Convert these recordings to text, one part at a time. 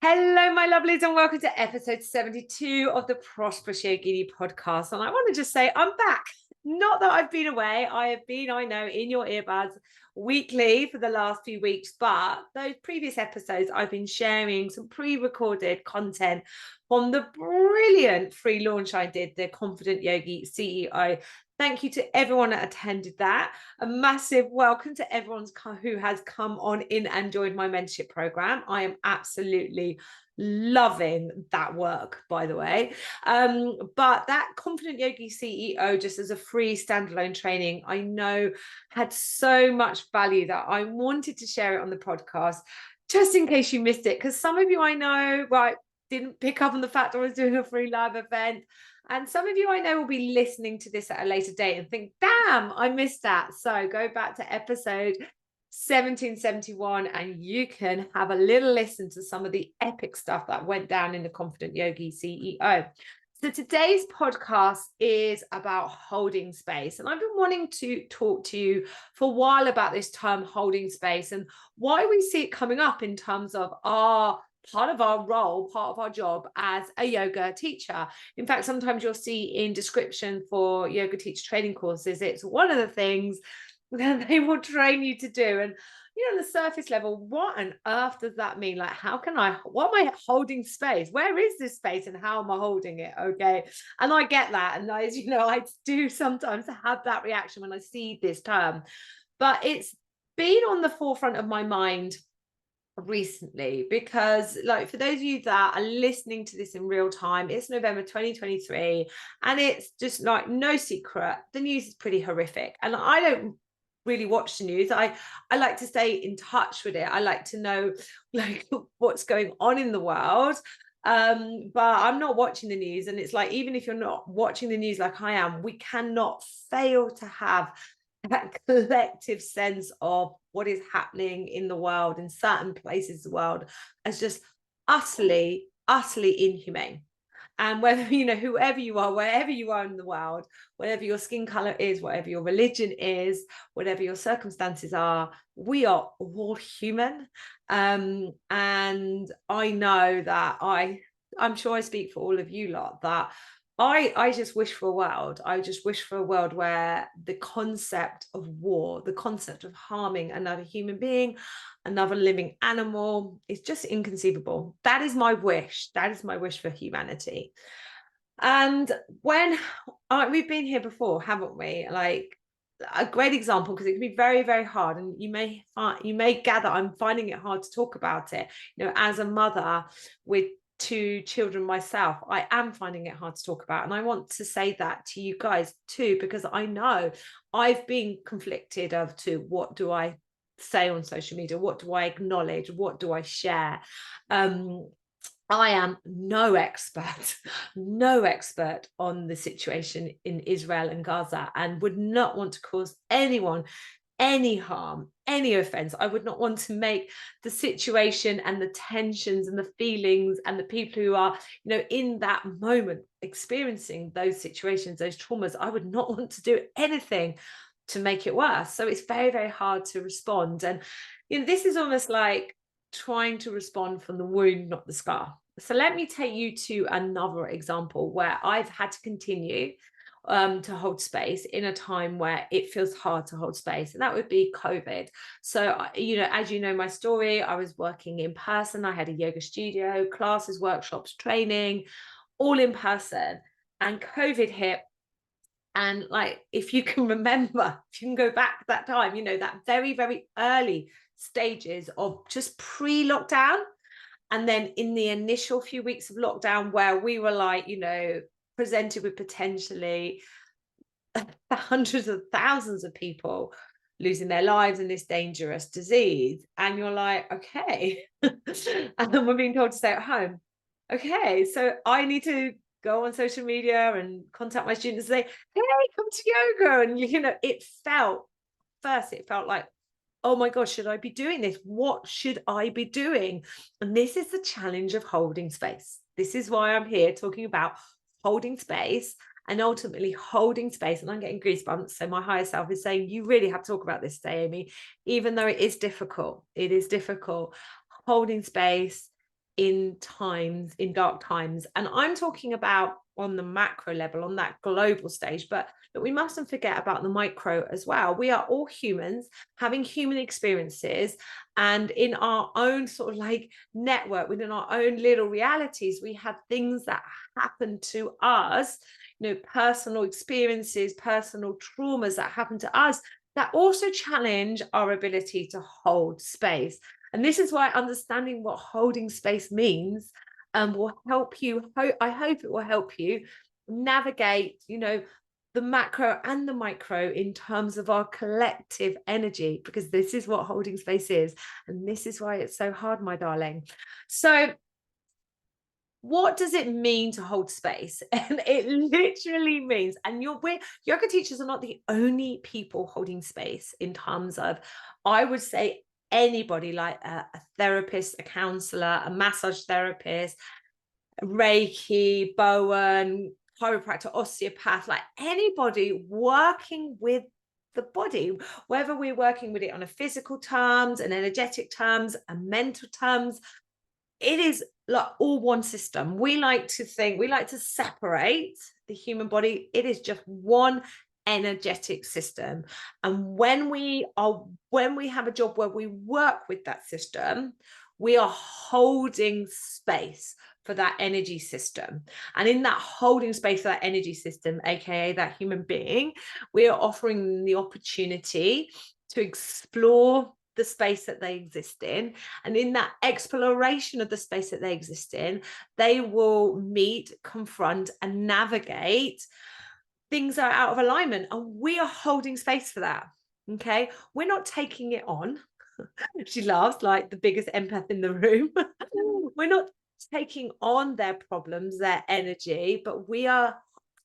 Hello, my lovelies, and welcome to episode 72 of the Prosperous Yogini Podcast. And I want to just say I'm back. Not that I've been away. I have been, I know, in your earbuds weekly for the last few weeks. But those previous episodes, I've been sharing some pre-recorded content from the brilliant free launch I did, the Confident Yogi CEO. Thank you to everyone that attended that. A massive welcome to everyone who has come on in and joined my mentorship program. I am absolutely loving that work, by the way. But that Confident Yogi CEO, just as a free standalone training, I know had so much value that I wanted to share it on the podcast, just in case you missed it. Because some of you I know, right, didn't pick up on the fact I was doing a free live event. And some of you I know will be listening to this at a later date and think, damn, I missed that. So go back to episode 1771 and you can have a little listen to some of the epic stuff that went down in the Confident Yogi CEO. So today's podcast is about holding space. And I've been wanting to talk to you for a while about this term holding space and why we see it coming up in terms of part of our role, part of our job as a yoga teacher. In fact, sometimes you'll see in description for yoga teacher training courses, it's one of the things that they will train you to do. And on the surface level, what on earth does that mean? Like, what am I holding space? Where is this space and how am I holding it? Okay. And I get that. And I do sometimes have that reaction when I see this term, but it's been on the forefront of my mind recently because, like, for those of you that are listening to this in real time, it's November 2023 and it's just like no secret, the news is pretty horrific. And I don't really watch the news. I like to stay in touch with it. I like to know like what's going on in the world, but I'm not watching the news. And it's like, even if you're not watching the news like I am, we cannot fail to have that collective sense of what is happening in the world, in certain places of the world, as just utterly inhumane. And whether, whoever you are, wherever you are in the world, whatever your skin color is, whatever your religion is, whatever your circumstances are, we are all human. And I know that I'm sure I speak for all of you lot, that I just wish for a world. I just wish for a world where the concept of war, the concept of harming another human being, another living animal, is just inconceivable. That is my wish. That is my wish for humanity. And when we've been here before, haven't we? Like, a great example, because it can be very, very hard, and you may gather I'm finding it hard to talk about it. As a mother with two children myself, I am finding it hard to talk about. And I want to say that to you guys too, because I know I've been conflicted of what do I say on social media? What do I acknowledge? What do I share? I am no expert on the situation in Israel and Gaza, and would not want to cause anyone any harm, any offense. I would not want to make the situation and the tensions and the feelings and the people who are, in that moment experiencing those situations, those traumas, I would not want to do anything to make it worse. So it's very, very hard to respond. And, this is almost like trying to respond from the wound, not the scar. So let me take you to another example where I've had to continue to hold space in a time where it feels hard to hold space, and that would be COVID. So, as you know my story, I was working in person. I had a yoga studio, classes, workshops, training, all in person, and COVID hit. And like, if you can remember, if you can go back to that time, that very, very early stages of just pre-lockdown, and then in the initial few weeks of lockdown where we were like, presented with potentially hundreds of thousands of people losing their lives in this dangerous disease. And you're like, okay. And then we're being told to stay at home. Okay, so I need to go on social media and contact my students and say, hey, come to yoga. And, it felt like, oh my gosh, should I be doing this? What should I be doing? And this is the challenge of holding space. This is why I'm here talking about holding space, and ultimately holding space. And I'm getting goosebumps. So my higher self is saying, you really have to talk about this today, Amy, even though it is difficult. It is difficult. Holding space in dark times. And I'm talking about on the macro level, on that global stage, but we mustn't forget about the micro as well. We are all humans having human experiences, and in our own sort of like network, within our own little realities, we have things that happen to us, personal experiences, personal traumas that happen to us that also challenge our ability to hold space. And this is why understanding what holding space means will help you. I hope it will help you navigate, the macro and the micro in terms of our collective energy, because this is what holding space is. And this is why it's so hard, my darling. So what does it mean to hold space? And it literally means, and yoga teachers are not the only people holding space in terms of, I would say, anybody like a therapist, a counselor, a massage therapist, Reiki, Bowen, chiropractor, osteopath, like anybody working with the body, whether we're working with it on a physical terms, an energetic terms, a mental terms, it is like all one system. We like to separate the human body. It is just one energetic system. And when we have a job where we work with that system, we are holding space for that energy system. And in that holding space for that energy system, aka that human being, we are offering the opportunity to explore the space that they exist in. And in that exploration of the space that they exist in, they will meet, confront, and navigate things that are out of alignment. And we are holding space for that. Okay. We're not taking it on. She laughs like the biggest empath in the room. We're not taking on their problems, their energy, but we are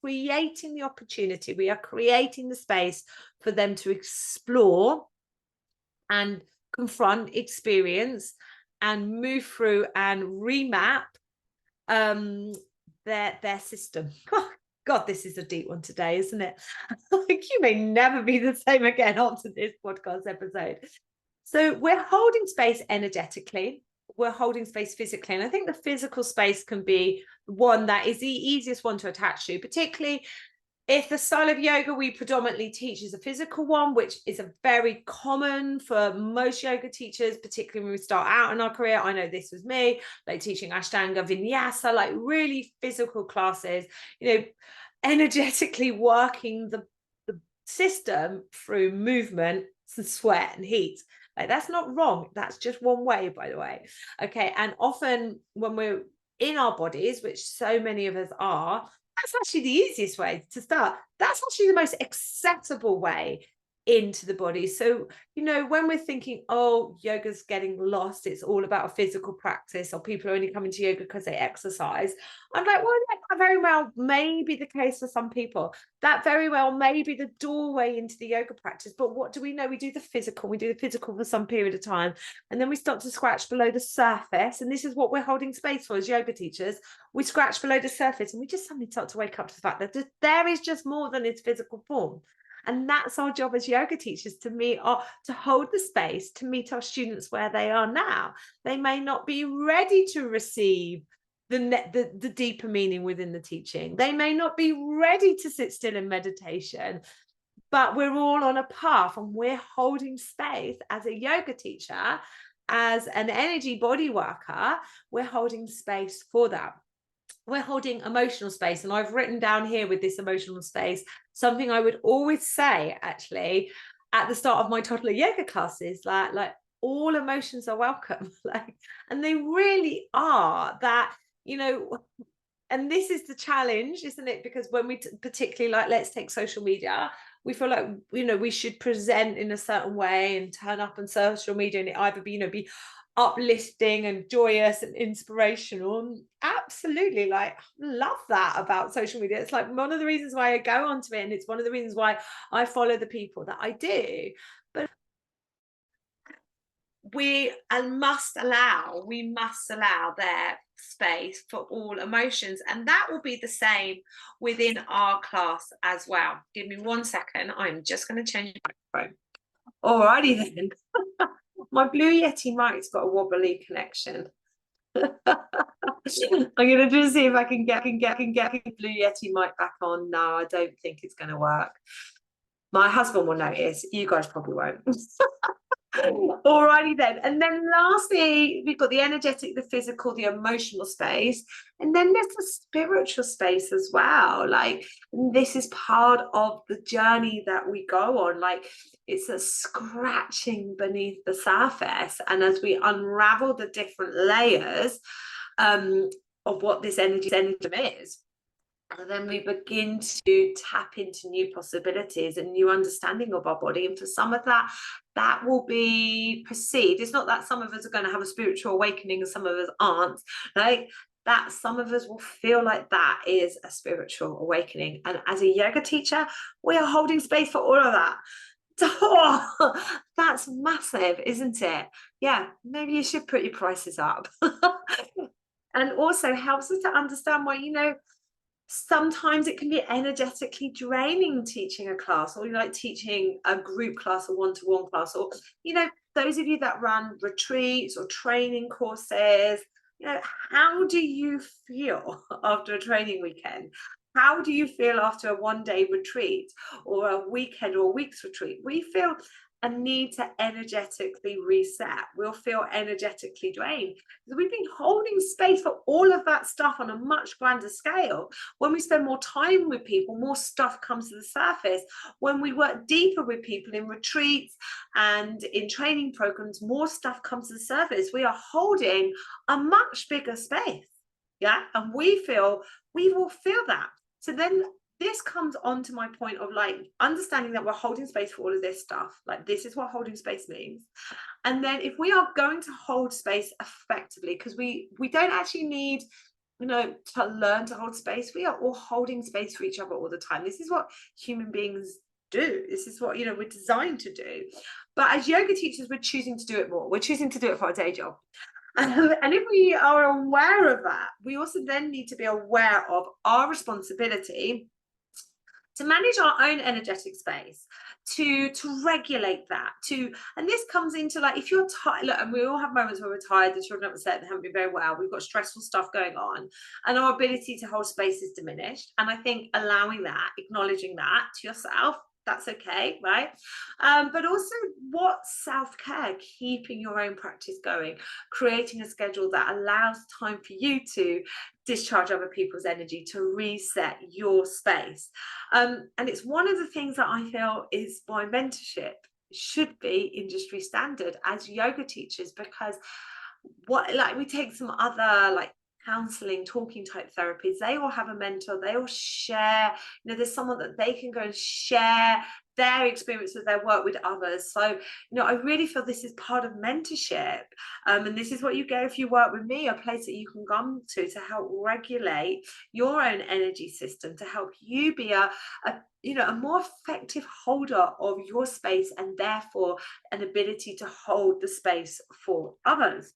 creating the opportunity. We are creating the space for them to explore and confront, experience, and move through and remap their system. Oh, God, this is a deep one today, isn't it? You may never be the same again after this podcast episode. So we're holding space energetically, we're holding space physically. And I think the physical space can be one that is the easiest one to attach to, particularly if the style of yoga we predominantly teach is a physical one, which is a very common for most yoga teachers, particularly when we start out in our career. I know this was me, like teaching Ashtanga, Vinyasa, like really physical classes, energetically working the system through movement and sweat and heat. Like that's not wrong. That's just one way, by the way. Okay. And often when we're in our bodies, which so many of us are, that's actually the easiest way to start. That's actually the most accessible way into the body. So, when we're thinking, oh, yoga's getting lost, it's all about a physical practice, or people are only coming to yoga because they exercise. I'm like, well, that very well may be the case for some people. That very well may be the doorway into the yoga practice. But what do we know? We do the physical for some period of time. And then we start to scratch below the surface. And this is what we're holding space for as yoga teachers. We scratch below the surface and we just suddenly start to wake up to the fact that there is just more than its physical form. And that's our job as yoga teachers, to hold the space, to meet our students where they are now. They may not be ready to receive the deeper meaning within the teaching. They may not be ready to sit still in meditation, but we're all on a path, and we're holding space as a yoga teacher, as an energy body worker. We're holding space for that. We're holding emotional space. And I've written down here with this emotional space, something I would always say actually at the start of my toddler yoga classes, like all emotions are welcome. And they really are that, and this is the challenge, isn't it? Because when we particularly let's take social media, we feel like, we should present in a certain way and turn up on social media and it either be uplifting and joyous and inspirational. Absolutely, love that about social media. It's like one of the reasons why I go onto it, and it's one of the reasons why I follow the people that I do. But we must allow their space for all emotions, and that will be the same within our class as well. Give me 1 second. I'm just going to change the microphone. Alrighty then. My Blue Yeti mic's got a wobbly connection. I'm gonna just see if I can get Blue Yeti mic back on. No, I don't think it's gonna work. My husband will notice. You guys probably won't. Alrighty then. And then lastly, we've got the energetic, the physical, the emotional space. And then there's the spiritual space as well. Like, this is part of the journey that we go on. Like, it's a scratching beneath the surface. And as we unravel the different layers of what this energy is, and then we begin to tap into new possibilities and new understanding of our body. And for some of that, that will be perceived. It's not that some of us are going to have a spiritual awakening and some of us aren't. Like that, some of us will feel like that is a spiritual awakening. And as a yoga teacher, we are holding space for all of that. Oh, that's massive, isn't it? Yeah, maybe you should put your prices up. And also helps us to understand why, sometimes it can be energetically draining teaching a class, or like teaching a group class or one-to-one class, or those of you that run retreats or training courses, how do you feel after a training weekend? How do you feel after a one-day retreat or a weekend or a week's retreat? We feel a need to energetically reset. We'll feel energetically drained because we've been holding space for all of that stuff on a much grander scale. When we spend more time with people, more stuff comes to the surface. When we work deeper with people in retreats and in training programs, more stuff comes to the surface. We are holding a much bigger space. Yeah. And we will feel that. So then this comes on to my point of like understanding that we're holding space for all of this stuff. Like this is what holding space means. And then if we are going to hold space effectively, because we don't actually need, to learn to hold space. We are all holding space for each other all the time. This is what human beings do. This is what, we're designed to do. But as yoga teachers, we're choosing to do it more. We're choosing to do it for our day job. And if we are aware of that, we also then need to be aware of our responsibility to manage our own energetic space, to regulate that, and this comes into like, if you're tired, look, and we all have moments where we're tired, the children have upset, they haven't been very well, we've got stressful stuff going on, and our ability to hold space is diminished. And I think allowing that, acknowledging that to yourself, that's okay, right? But also what self-care, keeping your own practice going, creating a schedule that allows time for you to discharge other people's energy, to reset your space. And it's one of the things that I feel is why mentorship should be industry standard as yoga teachers, because we take some other like counseling, talking type therapies, they all have a mentor, they all share, there's someone that they can go and share their experience with their work with others. So I really feel this is part of mentorship, and this is what you get if you work with me, a place that you can come to help regulate your own energy system, to help you be a more effective holder of your space, and therefore an ability to hold the space for others.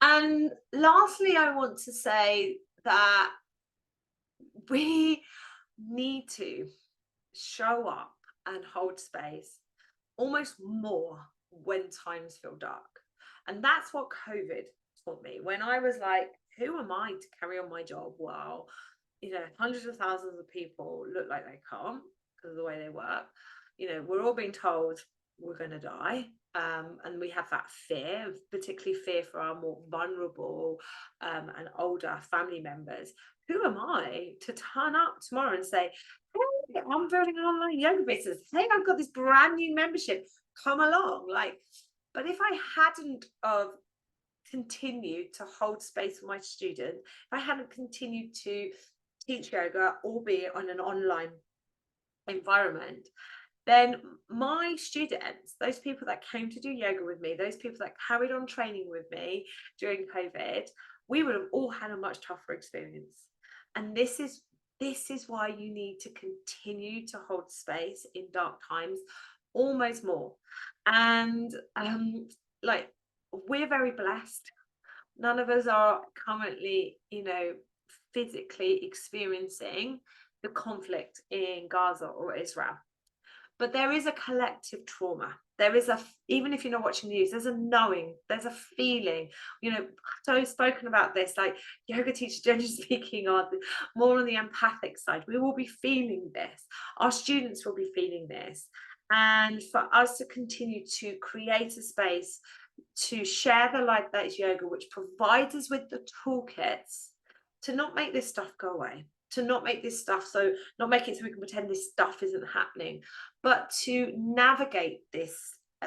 And lastly, I want to say that we need to show up and hold space almost more when times feel dark. And that's what COVID taught me. When I was like, who am I to carry on my job while, hundreds of thousands of people look like they can't because of the way they work. We're all being told we're going to die. And we have that fear, particularly fear for our more vulnerable and older family members. Who am I to turn up tomorrow and say, hey, I'm building an online yoga business. Hey, I've got this brand new membership. Come along. But if I hadn't continued to hold space for my students, if I hadn't continued to teach yoga, albeit on an online environment, then my students, those people that came to do yoga with me, those people that carried on training with me during COVID, we would have all had a much tougher experience. And this is why you need to continue to hold space in dark times, almost more. And we're very blessed. None of us are currently, physically experiencing the conflict in Gaza or Israel. But there is a collective trauma There is even if you're not watching the news, there's a knowing, there's a feeling. So spoken about this, like yoga teachers generally speaking are more on the empathic side. We will be feeling this. Our students will be feeling this. And for us to continue to create a space to share the light that is yoga, which provides us with the toolkits to not make this stuff go away, to not make this stuff, so not make it so we can pretend this stuff isn't happening, but to navigate this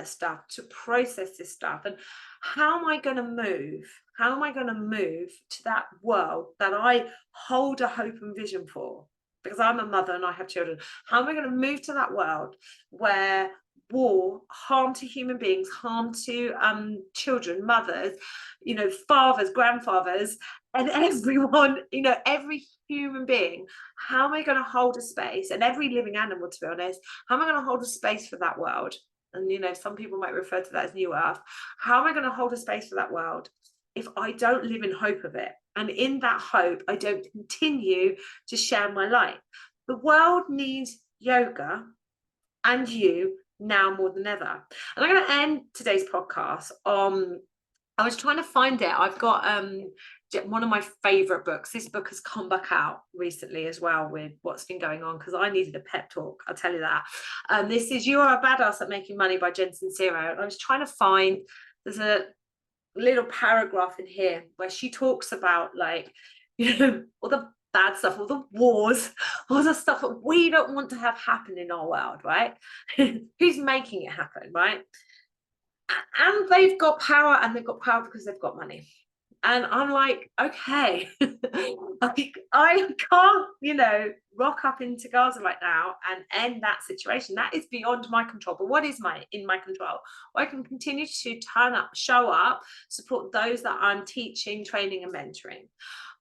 stuff, to process this stuff. And how am I going to move? How am I going to move to that world that I hold a hope and vision for? Because I'm a mother and I have children. How am I going to move to that world where war, harm to human beings, harm to children, mothers, fathers, grandfathers, and everyone, every human being, how am I going to hold a space, and every living animal, to be honest, how am I going to hold a space for that world? And some people might refer to that as New Earth. How am I going to hold a space for that world if I don't live in hope of it? And in that hope, I don't continue to share my light. The world needs yoga and you now more than ever. And I'm going to end today's podcast on, I was trying to find it. I've got one of my favorite books. This book has come back out recently as well with what's been going on, because I needed a pep talk, I'll tell you that. This is You Are a Badass at Making Money by Jen Sincero. And I was trying to find, there's a little paragraph in here where she talks about, like, all the bad stuff, all the wars, all the stuff that we don't want to have happen in our world, right? Who's making it happen, right? And they've got power, and they've got power because they've got money. And I'm like, okay, I can't, rock up into Gaza right now and end that situation. That is beyond my control. But what is in my control? Well, I can continue to turn up, show up, support those that I'm teaching, training, and mentoring.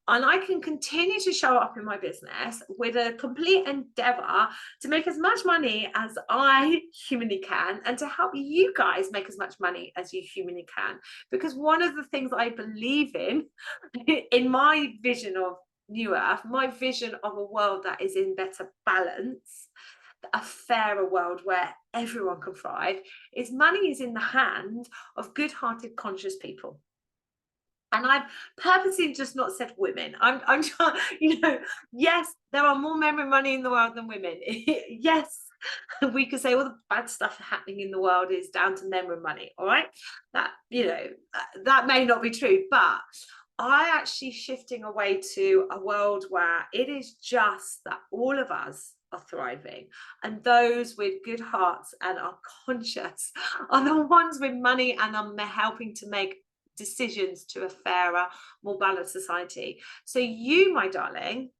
And I can continue to show up in my business with a complete endeavor to make as much money as I humanly can, and to help you guys make as much money as you humanly can. Because one of the things I believe in my vision of New Earth, my vision of a world that is in better balance, a fairer world where everyone can thrive, is money is in the hand of good-hearted, conscious people. And I've purposely just not said women. I'm trying, yes, there are more men with money in the world than women. Yes, we could say all the bad stuff happening in the world is down to men with money. All right, that that may not be true, but I actually shifting away to a world where it is just that all of us are thriving, and those with good hearts and are conscious are the ones with money and are helping to make decisions to a fairer, more balanced society. So you, my darling,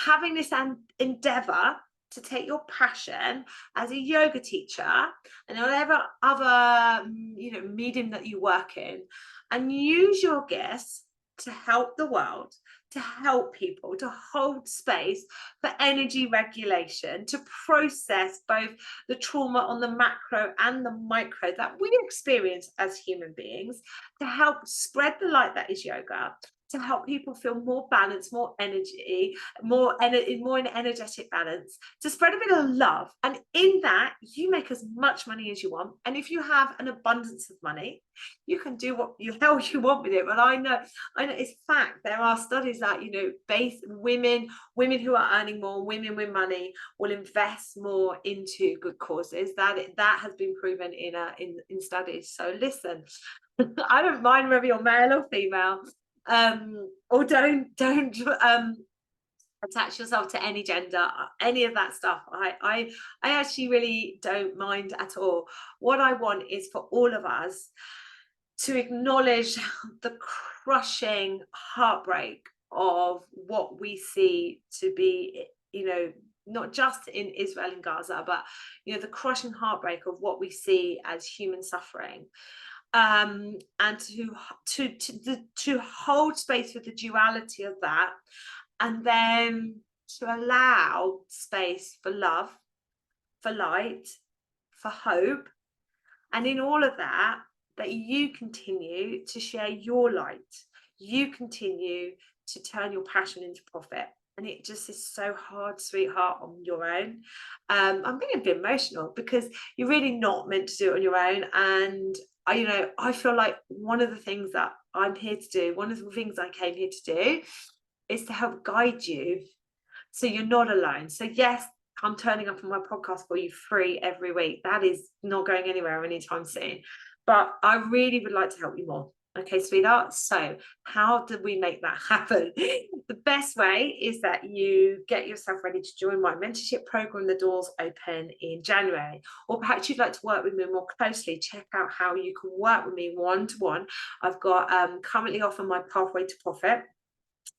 having this endeavor to take your passion as a yoga teacher and whatever other medium that you work in, and use your gifts to help the world, to help people, to hold space for energy regulation, to process both the trauma on the macro and the micro that we experience as human beings, to help spread the light that is yoga, to help people feel more balanced, more energy, more in energetic balance, to spread a bit of love. And in that, you make as much money as you want. And if you have an abundance of money, you can do what the hell you want with it. But I know it's fact. There are studies that, women who are earning more, women with money will invest more into good causes. That has been proven in studies. So listen, I don't mind whether you're male or female. Or don't attach yourself to any gender, any of that stuff. I actually really don't mind at all. What I want is for all of us to acknowledge the crushing heartbreak of what we see to be, not just in Israel and Gaza, but the crushing heartbreak of what we see as human suffering. And to hold space with the duality of that, and then to allow space for love, for light, for hope, and in all of that you continue to share your light, you continue to turn your passion into profit, and it just is so hard, sweetheart, on your own. I'm being a bit emotional because you're really not meant to do it on your own. And I feel like one of the things that I'm here to do, one of the things I came here to do, is to help guide you so you're not alone. So yes, I'm turning up on my podcast for you free every week. That is not going anywhere anytime soon. But I really would like to help you more. Okay, sweetheart. So how do we make that happen? The best way is that you get yourself ready to join my mentorship program. The doors open in January. Or perhaps you'd like to work with me more closely. Check out how you can work with me one-to-one. I've got currently offer my Pathway to Profit,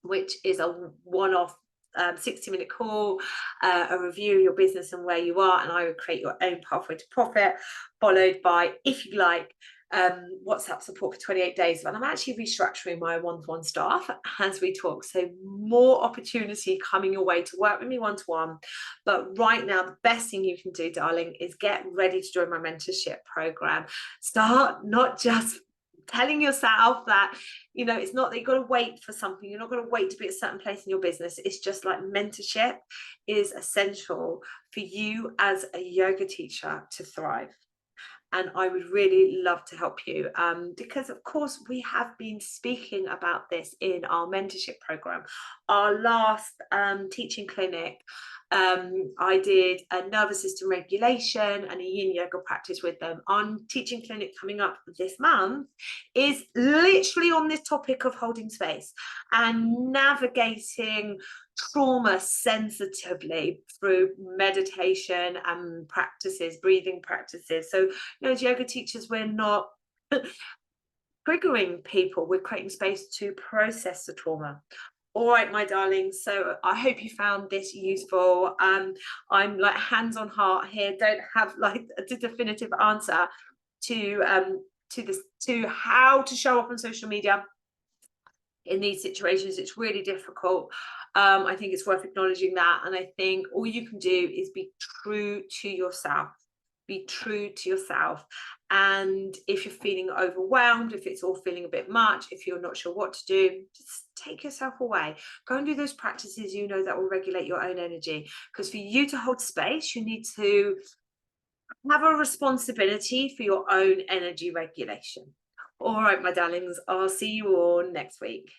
which is a one-off 60-minute call, a review of your business and where you are, and I would create your own pathway to profit, followed by, if you like, WhatsApp support for 28 days. And I'm actually restructuring my one-to-one staff as we talk, so more opportunity coming your way to work with me one-to-one. But right now, the best thing you can do, darling, is get ready to join my mentorship program. Start not just telling yourself that, it's not that you've got to wait for something. You're not going to wait to be at a certain place in your business. It's just like mentorship is essential for you as a yoga teacher to thrive. And I would really love to help you, because of course we have been speaking about this in our mentorship program. Our last teaching clinic, I did a nervous system regulation and a yin yoga practice with them. Our teaching clinic coming up this month is literally on this topic of holding space and navigating trauma sensitively through meditation and practices, breathing practices. So, as yoga teachers, we're not triggering people, we're creating space to process the trauma. All right, my darlings. So I hope you found this useful. I'm like hands on heart here. Don't have like a definitive answer to how to show up on social media in these situations. It's really difficult. I think it's worth acknowledging that. And I think all you can do is be true to yourself. Be true to yourself. And if you're feeling overwhelmed, if it's all feeling a bit much, if you're not sure what to do, just take yourself away. Go and do those practices that will regulate your own energy. Because for you to hold space, you need to have a responsibility for your own energy regulation. All right, my darlings, I'll see you all next week.